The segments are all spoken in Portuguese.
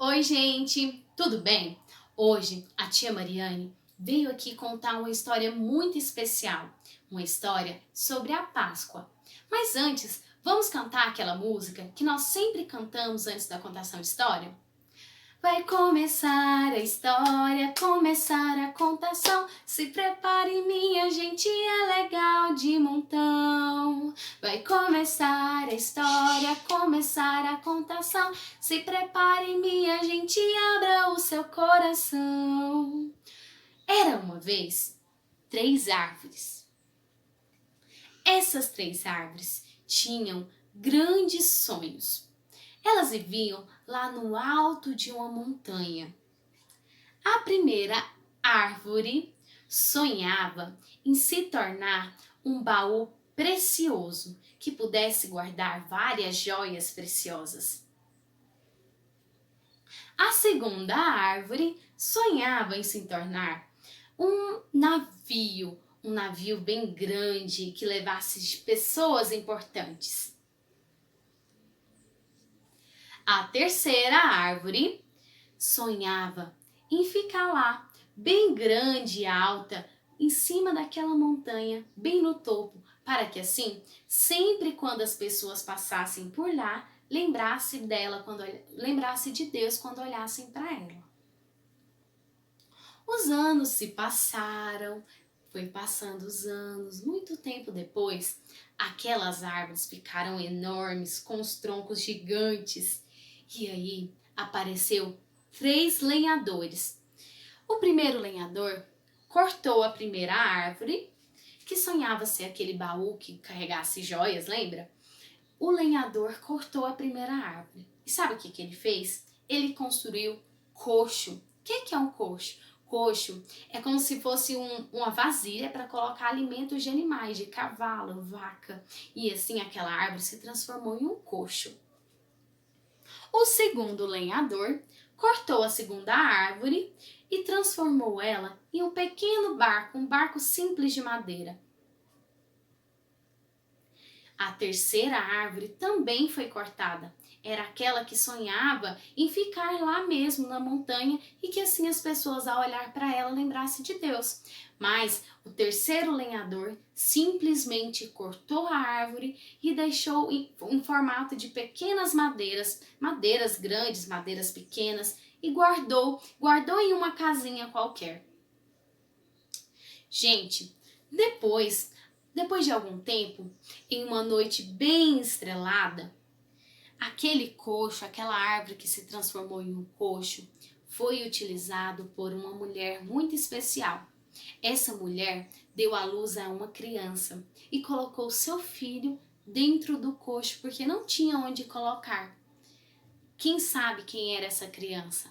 Oi, gente, tudo bem? Hoje a tia Mariane veio aqui contar uma história muito especial, uma história sobre a Páscoa. Mas antes, vamos cantar aquela música que nós sempre cantamos antes da contação de história? Vai começar a história, começar a contação. Se prepare, minha gente, é legal de montão. Vai começar a história, começar a contação. Se prepare, minha gente, abra o seu coração. Era uma vez 3 árvores. Essas 3 árvores tinham grandes sonhos. Elas viviam lá no alto de uma montanha. A primeira árvore sonhava em se tornar um baú precioso que pudesse guardar várias joias preciosas. A segunda árvore sonhava em se tornar um navio bem grande que levasse pessoas importantes. A terceira árvore sonhava em ficar lá, bem grande e alta, em cima daquela montanha, bem no topo, para que assim, sempre quando as pessoas passassem por lá, lembrasse de Deus quando olhassem para ela. Os anos se passaram, foi passando os anos, muito tempo depois, aquelas árvores ficaram enormes, com os troncos gigantes. E aí apareceu 3 lenhadores. O primeiro lenhador cortou a primeira árvore, que sonhava ser aquele baú que carregasse joias, lembra? O lenhador cortou a primeira árvore. E sabe o que ele fez? Ele construiu coxo. O que é um coxo? Coxo é como se fosse uma vasilha para colocar alimentos de animais, de cavalo, vaca. E assim aquela árvore se transformou em um coxo. O segundo lenhador cortou a segunda árvore e transformou ela em um pequeno barco, um barco simples de madeira. A terceira árvore também foi cortada. Era aquela que sonhava em ficar lá mesmo na montanha e que assim as pessoas ao olhar para ela lembrassem de Deus. Mas o terceiro lenhador simplesmente cortou a árvore e deixou em formato de pequenas madeiras grandes, madeiras pequenas, e guardou em uma casinha qualquer. Gente, depois de algum tempo, em uma noite bem estrelada, aquele coxo, aquela árvore que se transformou em um coxo, foi utilizado por uma mulher muito especial. Essa mulher deu à luz a uma criança e colocou seu filho dentro do coxo porque não tinha onde colocar. Quem sabe quem era essa criança?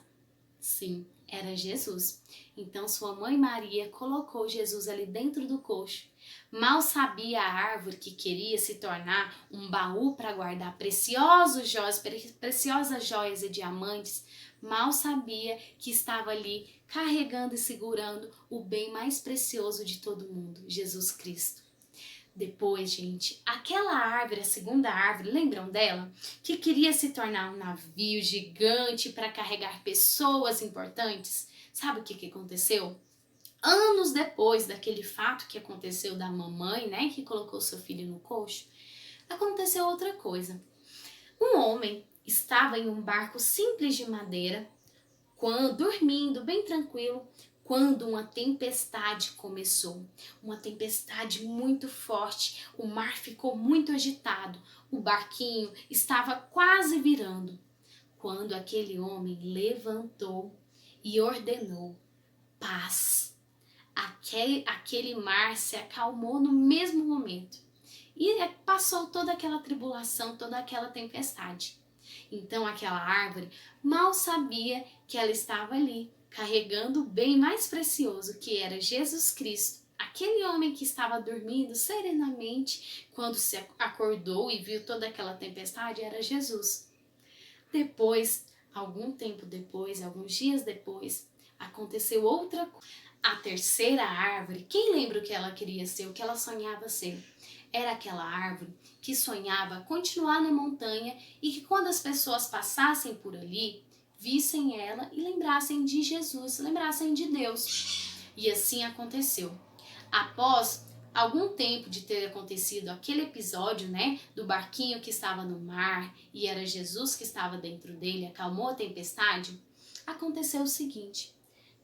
Sim, era Jesus. Então sua mãe Maria colocou Jesus ali dentro do coxo. Mal sabia a árvore que queria se tornar um baú para guardar preciosas joias e diamantes. Mal sabia que estava ali carregando e segurando o bem mais precioso de todo mundo, Jesus Cristo. Depois, gente, aquela árvore, a segunda árvore, lembram dela? Que queria se tornar um navio gigante para carregar pessoas importantes. Sabe o que aconteceu? Anos depois daquele fato que aconteceu da mamãe, né, que colocou seu filho no coxo, aconteceu outra coisa. Um homem estava em um barco simples de madeira, dormindo bem tranquilo, quando uma tempestade começou. Uma tempestade muito forte, o mar ficou muito agitado, o barquinho estava quase virando. Quando aquele homem levantou e ordenou paz, aquele mar se acalmou no mesmo momento. E passou toda aquela tribulação, toda aquela tempestade. Então aquela árvore mal sabia que ela estava ali, carregando o bem mais precioso, que era Jesus Cristo. Aquele homem que estava dormindo serenamente, quando se acordou e viu toda aquela tempestade, era Jesus. Depois, algum tempo depois, alguns dias depois, aconteceu outra coisa. A terceira árvore, quem lembra o que ela queria ser, o que ela sonhava ser? Era aquela árvore que sonhava continuar na montanha e que quando as pessoas passassem por ali, vissem ela e lembrassem de Jesus, lembrassem de Deus. E assim aconteceu. Após algum tempo de ter acontecido aquele episódio, do barquinho que estava no mar e era Jesus que estava dentro dele, acalmou a tempestade, aconteceu o seguinte: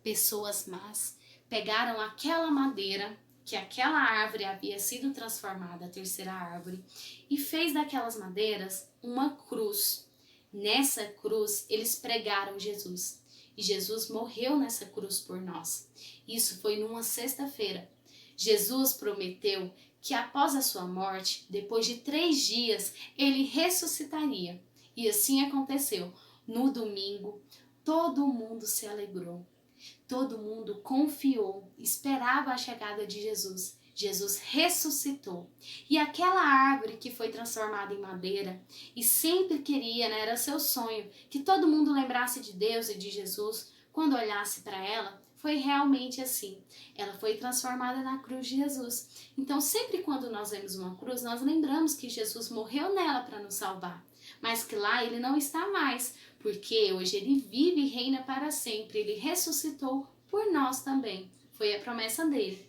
pessoas más pegaram aquela madeira que aquela árvore havia sido transformada, a terceira árvore, e fez daquelas madeiras uma cruz. Nessa cruz, eles pregaram Jesus. E Jesus morreu nessa cruz por nós. Isso foi numa sexta-feira. Jesus prometeu que após a sua morte, depois de 3 dias, ele ressuscitaria. E assim aconteceu. No domingo, todo mundo se alegrou. Todo mundo confiou, esperava a chegada de Jesus. Jesus ressuscitou. E aquela árvore que foi transformada em madeira e sempre queria, era seu sonho, que todo mundo lembrasse de Deus e de Jesus quando olhasse para ela, foi realmente assim. Ela foi transformada na cruz de Jesus. Então, sempre quando nós vemos uma cruz, nós lembramos que Jesus morreu nela para nos salvar. Mas que lá ele não está mais, porque hoje ele vive e reina para sempre. Ele ressuscitou por nós também. Foi a promessa dele.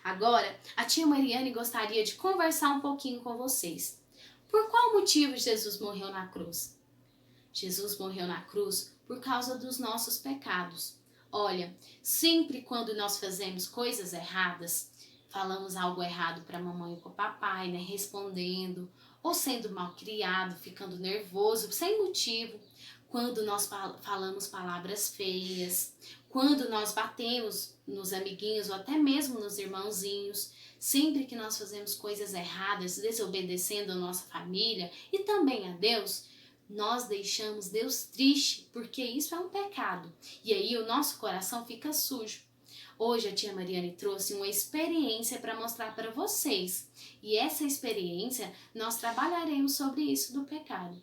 Agora, a tia Mariane gostaria de conversar um pouquinho com vocês. Por qual motivo Jesus morreu na cruz? Jesus morreu na cruz por causa dos nossos pecados. Olha, sempre quando nós fazemos coisas erradas, falamos algo errado para a mamãe e para o papai, respondendo, ou sendo mal criado, ficando nervoso, sem motivo, quando nós falamos palavras feias, quando nós batemos nos amiguinhos ou até mesmo nos irmãozinhos, sempre que nós fazemos coisas erradas, desobedecendo a nossa família e também a Deus, nós deixamos Deus triste, porque isso é um pecado. E aí o nosso coração fica sujo. Hoje a tia Mariane trouxe uma experiência para mostrar para vocês. E essa experiência, nós trabalharemos sobre isso do pecado.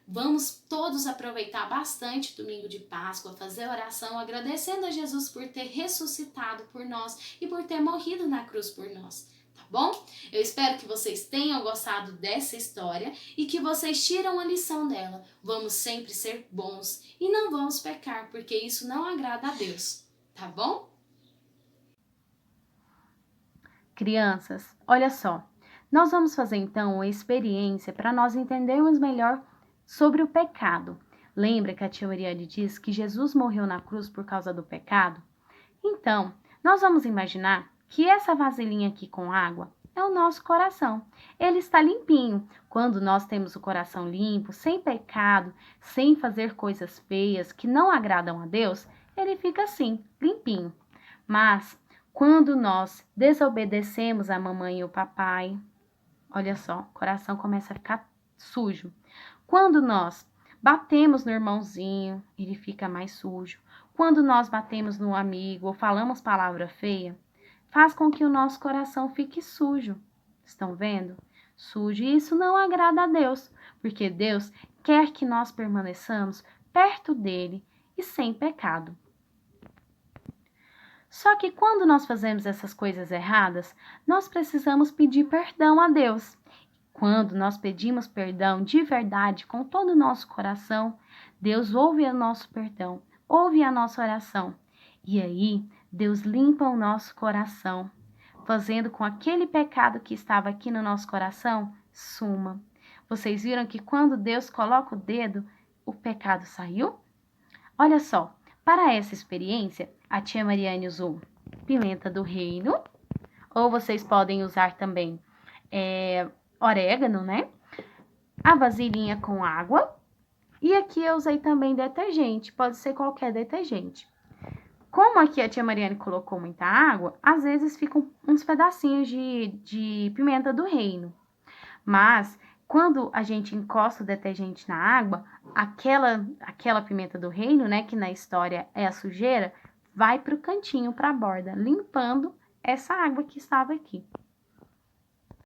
Vamos todos aproveitar bastante o domingo de Páscoa, fazer oração agradecendo a Jesus por ter ressuscitado por nós e por ter morrido na cruz por nós. Tá bom? Eu espero que vocês tenham gostado dessa história e que vocês tiram a lição dela. Vamos sempre ser bons e não vamos pecar, porque isso não agrada a Deus. Tá bom? Crianças, olha só. Nós vamos fazer então uma experiência para nós entendermos melhor sobre o pecado. Lembra que a tia Mariane diz que Jesus morreu na cruz por causa do pecado? Então, nós vamos imaginar que essa vasilhinha aqui com água é o nosso coração. Ele está limpinho. Quando nós temos o coração limpo, sem pecado, sem fazer coisas feias que não agradam a Deus, ele fica assim, limpinho. Mas, quando nós desobedecemos a mamãe e o papai, olha só, o coração começa a ficar sujo. Quando nós batemos no irmãozinho, ele fica mais sujo. Quando nós batemos no amigo ou falamos palavra feia, faz com que o nosso coração fique sujo. Estão vendo? Sujo. E isso não agrada a Deus, porque Deus quer que nós permaneçamos perto dele e sem pecado. Só que quando nós fazemos essas coisas erradas, nós precisamos pedir perdão a Deus. Quando nós pedimos perdão de verdade, com todo o nosso coração, Deus ouve o nosso perdão, ouve a nossa oração. E aí, Deus limpa o nosso coração, fazendo com aquele pecado que estava aqui no nosso coração, suma. Vocês viram que quando Deus coloca o dedo, o pecado saiu? Olha só, para essa experiência, a tia Mariane usou pimenta do reino, ou vocês podem usar também orégano, A vasilhinha com água. E aqui eu usei também detergente, pode ser qualquer detergente. Como aqui a tia Mariane colocou muita água, às vezes ficam uns pedacinhos de pimenta do reino. Mas, quando a gente encosta o detergente na água, aquela pimenta do reino, que na história é a sujeira, vai para o cantinho, para a borda, limpando essa água que estava aqui.